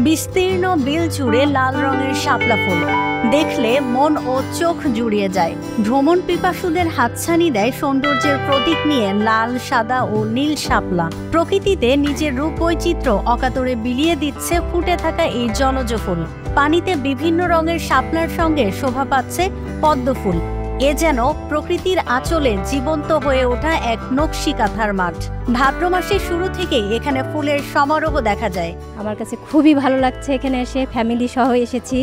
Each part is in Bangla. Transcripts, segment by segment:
বিস্তীর্ণ বিল জুড়ে লাল রঙের শাপলা ফুল দেখলে মন ও চোখ জুড়িয়ে যায়। ভ্রমণ পিপাসুদের হাতছানি দেয় সৌন্দর্যের প্রতীক নিয়ে লাল, সাদা ও নীল শাপলা। প্রকৃতিতে নিজের রূপ বৈচিত্র্য অকাতরে বিলিয়ে দিচ্ছে ফুটে থাকা এই জলজ ফুল। পানিতে বিভিন্ন রঙের শাপলার সঙ্গে শোভা পাচ্ছে পদ্ম ফুল। এ যেন প্রকৃতির আঁচলে জীবন্ত হয়ে ওঠা এক নকশি কাঁথার মাঠ। ভাদ্র মাসের শুরু থেকেই এখানে ফুলের সমারোহ দেখা যায়। আমার কাছে খুবই ভালো লাগছে এখানে এসে, ফ্যামিলি সহ এসেছি,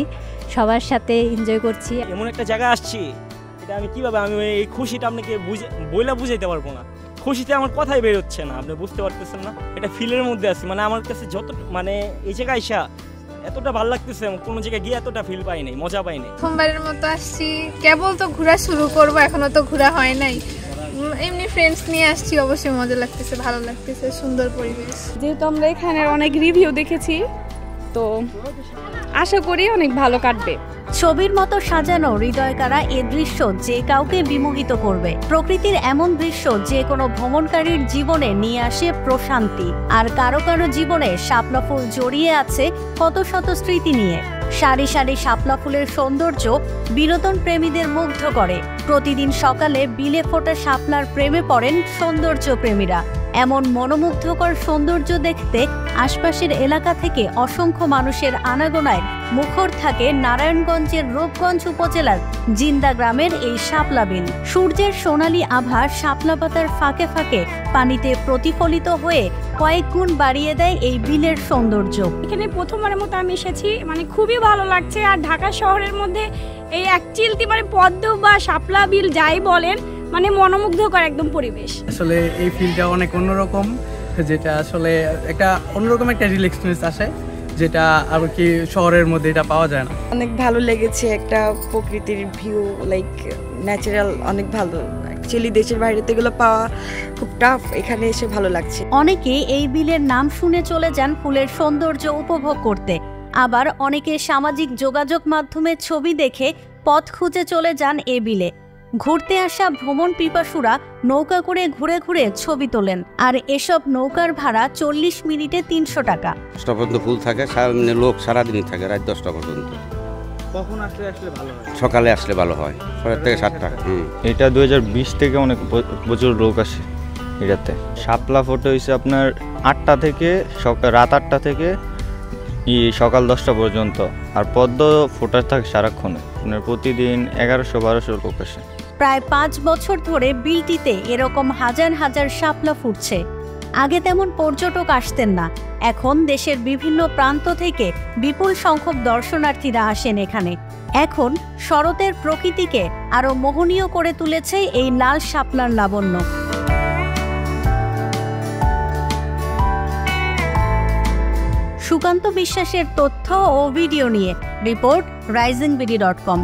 সবার সাথে এনজয় করছি। এমন একটা জায়গায় আসছি, এটা আমি কিভাবে আমি এই খুশিটা আপনাকে বুঝাইতে পারবো না। খুশিতে আমার কথাই বের হচ্ছে না, আপনি বুঝতে পারতেছেন না। এটা ফিলের মধ্যে আছি, মানে আমার কাছে যত এই জায়গায় আসা এতটা ভালো লাগতেছে, কোনো জায়গায় গিয়ে এতটা ফিল পাই নাই, মজা পাই নাই। প্রথমবারের মতো আসছি, কেবল তো ঘোরা শুরু করবো, এখনো তো ঘোরা হয় নাই। এমনি ফ্রেন্ডস নিয়ে আসছি, অবশ্যই মজা লাগতেছে, ভালো লাগতেছে, সুন্দর পরিবেশ। যেহেতু আমরা এখানে অনেক রিভিউ দেখেছি, তো আশা করি অনেক ভালো কাটবে। ছবির মতো সাজানো হৃদয়কাড়া এ দৃশ্য যে কাউকে বিমোহিত করবে। প্রকৃতির এমন দৃশ্য যে কোনো ভ্রমণকারীর জীবনে নিয়ে আসে প্রশান্তি। আর কারো কারো জীবনে শাপলা ফুল জড়িয়ে আছে কত শত স্মৃতি নিয়ে। সারি সারি শাপলা ফুলের সৌন্দর্য বিনোদন প্রেমীদের মুগ্ধ করে। প্রতিদিন সকালে বিলে ফোটা শাপলার প্রেমে পড়েন সৌন্দর্য প্রেমীরা। এমন মনোমুগ্ধকর সৌন্দর্য দেখতে আশপাশের এলাকা থেকে অসংখ্য মানুষের আনাগোনায় মুখর থাকে নারায়ণগঞ্জের রূপগঞ্জ উপজেলার জিন্দা গ্রামের এই শাপলা বিল। সূর্যের সোনালী আভা শাপলা পাতার ফাঁকে ফাঁকে পানিতে প্রতিফলিত হয়ে কয়েক গুণ বাড়িয়ে দেয় এই বিলের সৌন্দর্য। এখানে প্রথমবারের মতো আমি এসেছি, খুবই ভালো লাগছে। আর ঢাকা শহরের মধ্যে এই এক চিলতি পদ্ম বা শাপলা বিল যাই বলেন, মনোমুগ্ধকর একদম পরিবেশ। আসলে এই ফিলটা অনেক অন্যরকম, যেটা আসলে একটা অন্যরকম একটা রিল্যাক্সনেস আসে, যেটা আর কি শহরের মধ্যে এটা পাওয়া যায় না। অনেক ভালো লেগেছে, একটা প্রকৃতির ভিউ, লাইক ন্যাচারাল, অনেক ভালো। অ্যাকচুয়ালি দেশের বাইরে তো এগুলো পাওয়া খুব টাফ, এখানে এসে ভালো লাগছে। অনেকে এই বিলের নাম শুনে চলে যান ফুলের সৌন্দর্য উপভোগ করতে, আবার অনেকে সামাজিক যোগাযোগ মাধ্যমে ছবি দেখে পথ খুঁজে চলে যান এ বিলে। ঘুরতে আসা ভ্রমণ পিপাসুরা নৌকা করে ঘুরে ঘুরে ছবি তোলেন। আর এসব নৌকার ভাড়া 40 মিনিটে 300 টাকা। 10টা পর্যন্ত ফুল থাকে, লোক সারাদিনই থাকে, রাত 10টা পর্যন্ত। কখন আসলে ভালো হয়? সকালে আসলে ভালো হয়, 6টা থেকে 7টা। এটা 2020 থেকে অনেক প্রচুর লোক আসে এটাতে। শাপলা ফটো হয়েছে আপনার 8টা থেকে রাত 8টা থেকে সকাল 10টা পর্যন্ত। আর পদ্ম ফোটা থাকে সারাক্ষণে, প্রতিদিন 1100-1200 লোক আসে। প্রায় 5 বছর ধরে বিলটিতে এরকম হাজার হাজার শাপলা ফুটছে। আগে তেমন পর্যটক আসতেন না, এখন দেশের বিভিন্ন প্রান্ত থেকে বিপুল সংখ্যক দর্শনার্থীরা আসেন এখানে। এখন শরতের প্রকৃতিকে আরো মোহনীয় করে তুলেছে এই লাল শাপলার লাবণ্য। সুকান্ত বিশ্বাসের তথ্য ও ভিডিও নিয়ে রিপোর্ট risingBD.com।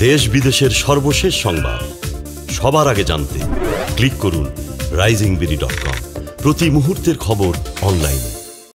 দেশ বিদেশের সর্বশেষ সংবাদ সবার আগে জানতে ক্লিক করুন risingBD.com। প্রতি মুহূর্তের খবর অনলাইনে।